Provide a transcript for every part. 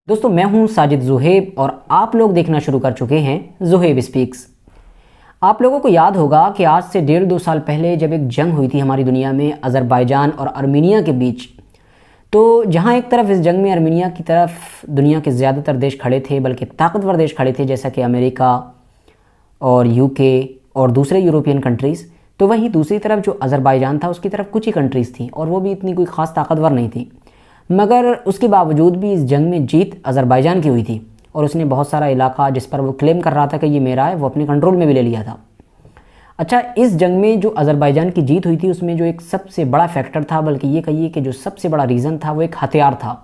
दोस्तों मैं हूं साजिद ज़ुहैब और आप लोग देखना शुरू कर चुके हैं ज़ुहैब स्पीक्स। आप लोगों को याद होगा कि आज से 1.5-2 साल पहले जब एक जंग हुई थी हमारी दुनिया में अज़रबैजान और आर्मीनिया के बीच, तो जहां एक तरफ इस जंग में आर्मीनिया की तरफ दुनिया के ज़्यादातर देश खड़े थे, बल्कि ताकतवर देश खड़े थे जैसा कि अमेरिका और यूके और दूसरे यूरोपियन कंट्रीज़, तो वहीं दूसरी तरफ जो अज़रबैजान था उसकी तरफ कुछ ही कंट्रीज़ थी और वो भी इतनी कोई ख़ास ताकतवर नहीं थी। मगर उसके बावजूद भी इस जंग में जीत अज़रबैजान की हुई थी और उसने बहुत सारा इलाका जिस पर वो क्लेम कर रहा था कि ये मेरा है, वो अपने कंट्रोल में भी ले लिया था। अच्छा, इस जंग में जो अज़रबैजान की जीत हुई थी उसमें जो एक सबसे बड़ा फैक्टर था, बल्कि ये कहिए कि जो सबसे बड़ा रीज़न था, वो एक हथियार था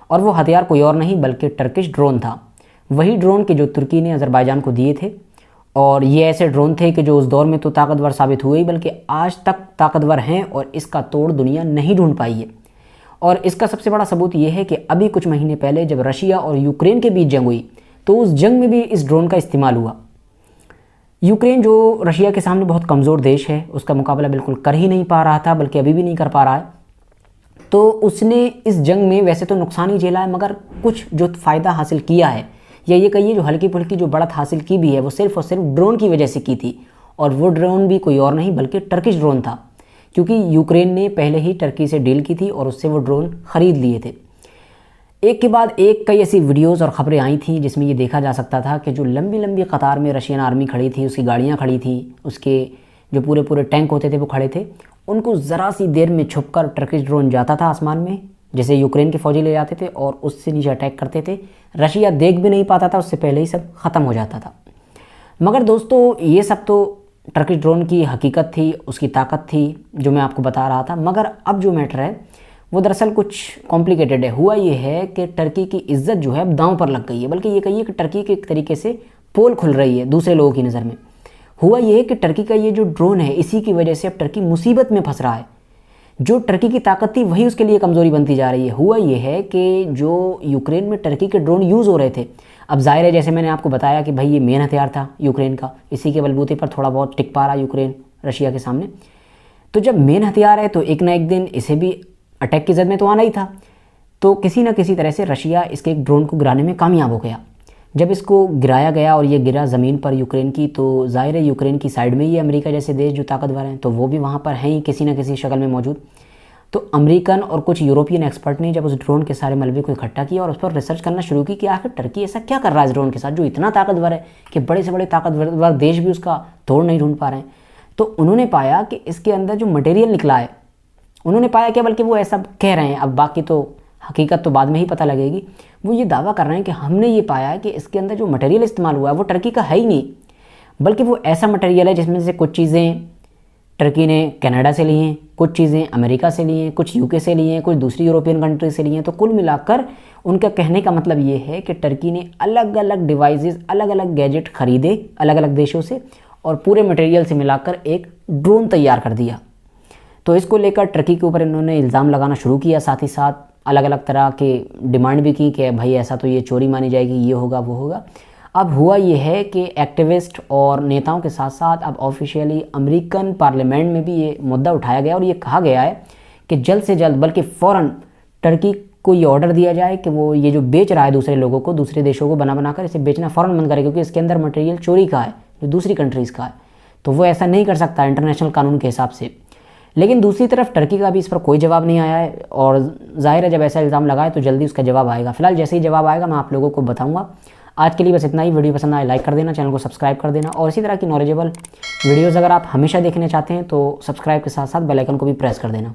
और वो हथियार कोई और नहीं बल्कि टर्किश ड्रोन था। वही ड्रोन के जो तुर्की ने अज़रबैजान को दिए थे और ये ऐसे ड्रोन थे कि जो उस दौर में तो ताकतवर साबित हुए ही, बल्कि आज तक ताकतवर हैं और इसका तोड़ दुनिया नहीं ढूंढ पाई है। और इसका सबसे बड़ा सबूत ये है कि अभी कुछ महीने पहले जब रशिया और यूक्रेन के बीच जंग हुई तो उस जंग में भी इस ड्रोन का इस्तेमाल हुआ। यूक्रेन जो रशिया के सामने बहुत कमज़ोर देश है, उसका मुकाबला बिल्कुल कर ही नहीं पा रहा था, बल्कि अभी भी नहीं कर पा रहा है, तो उसने इस जंग में वैसे तो नुकसान ही झेला है, मगर कुछ जो फ़ायदा हासिल किया है, या ये कहिए जो हल्की फुल्की जो बढ़त हासिल की भी है, वो सिर्फ और सिर्फ ड्रोन की वजह से की थी। और वो ड्रोन भी कोई और नहीं बल्कि टर्किश ड्रोन था, क्योंकि यूक्रेन ने पहले ही टर्की से डील की थी और उससे वो ड्रोन ख़रीद लिए थे। एक के बाद एक कई ऐसी वीडियोस और ख़बरें आई थी जिसमें ये देखा जा सकता था कि जो लंबी लंबी कतार में रशियन आर्मी खड़ी थी, उसकी गाड़ियाँ खड़ी थी, उसके जो पूरे पूरे टैंक होते थे वो खड़े थे, उनको ज़रा सी देर में छुपकर टर्किश ड्रोन जाता था आसमान में, जैसे यूक्रेन के फौजी ले जाते थे और उससे नीचे अटैक करते थे। रशिया देख भी नहीं पाता था, उससे पहले ही सब ख़त्म हो जाता था। मगर दोस्तों ये सब तो टर्किश ड्रोन की हकीकत थी, उसकी ताकत थी जो मैं आपको बता रहा था। मगर अब जो मैटर है वो दरअसल कुछ कॉम्प्लिकेटेड है। हुआ ये है कि टर्की की इज्जत जो है अब दांव पर लग गई है, बल्कि ये कहिए कि टर्की के एक तरीके से पोल खुल रही है दूसरे लोगों की नज़र में। हुआ ये है कि टर्की का ये जो ड्रोन है, इसी की वजह से अब टर्की मुसीबत में फंस रहा है। जो टर्की की ताकत थी वही उसके लिए कमज़ोरी बनती जा रही है। हुआ ये है कि जो यूक्रेन में टर्की के ड्रोन यूज़ हो रहे थे, अब जाहिर है जैसे मैंने आपको बताया कि भाई ये मेन हथियार था यूक्रेन का, इसी के बलबूते पर थोड़ा बहुत टिक पा रहा यूक्रेन रशिया के सामने। तो जब मेन हथियार है तो एक ना एक दिन इसे भी अटैक की जद में तो आना ही था। तो किसी न किसी तरह से रशिया इसके एक ड्रोन को गिराने में कामयाब हो गया। जब इसको गिराया गया और ये गिरा ज़मीन पर यूक्रेन की, तो जाहिर है यूक्रेन की साइड में ही अमेरिका जैसे देश जो ताकतवर हैं, तो वो भी वहाँ पर हैं ही किसी न किसी शक्ल में मौजूद। तो अमेरिकन और कुछ यूरोपियन एक्सपर्ट ने जब उस ड्रोन के सारे मलबे को इकट्ठा किया और उस पर रिसर्च करना शुरू की कि आखिर टर्की ऐसा क्या कर रहा है इस ड्रोन के साथ जो इतना ताकतवर है कि बड़े से बड़े ताकतवर देश भी उसका तोड़ नहीं ढूंढ पा रहे हैं। तो उन्होंने पाया कि इसके अंदर जो मटेरियल निकला है, उन्होंने पाया कि बल्कि वो ऐसा कह रहे हैं, अब बाकी तो हकीकत तो बाद में ही पता लगेगी, वो ये दावा कर रहे हैं कि हमने ये पाया है कि इसके अंदर जो मटेरियल इस्तेमाल हुआ है वो टर्की का है ही नहीं, बल्कि वो ऐसा मटेरियल है जिसमें से कुछ चीज़ें टर्की ने कनाडा से ली हैं, कुछ चीज़ें अमेरिका से ली हैं, कुछ यूके से ली हैं, कुछ दूसरी यूरोपियन कंट्री से ली हैं। तो कुल मिलाकर उनका कहने का मतलब ये है कि टर्की ने अलग अलग डिवाइसेस, अलग अलग गैजेट खरीदे अलग अलग देशों से और पूरे मटेरियल से मिलाकर एक ड्रोन तैयार कर दिया। तो इसको लेकर टर्की के ऊपर इन्होंने इल्ज़ाम लगाना शुरू किया, साथ ही साथ अलग अलग तरह के डिमांड भी की कि भाई ऐसा तो ये चोरी मानी जाएगी, ये होगा वो होगा। अब हुआ ये है कि एक्टिविस्ट और नेताओं के साथ साथ अब ऑफिशियली अमेरिकन पार्लियामेंट में भी ये मुद्दा उठाया गया और ये कहा गया है कि जल्द से जल्द, बल्कि फ़ौरन टर्की को ये ऑर्डर दिया जाए कि वो ये जो बेच रहा है दूसरे लोगों को, दूसरे देशों को बना कर इसे बेचना फ़ौरन बंद करे, क्योंकि इसके अंदर मटेरियल चोरी का है जो दूसरी कंट्रीज़ का है, तो वो ऐसा नहीं कर सकता इंटरनेशनल कानून के हिसाब से। लेकिन दूसरी तरफ टर्की का भी इस पर कोई जवाब नहीं आया है और जाहिर है जब ऐसा इल्ज़ाम लगाए तो जल्दी उसका जवाब आएगा। फिलहाल जैसे ही जवाब आएगा मैं आप लोगों को बताऊँगा। आज के लिए बस इतना ही। वीडियो पसंद आए लाइक कर देना, चैनल को सब्सक्राइब कर देना और इसी तरह की नॉलेजेबल वीडियोज़ अगर आप हमेशा देखना चाहते हैं तो सब्सक्राइब के साथ साथ बेल आइकन को भी प्रेस कर देना।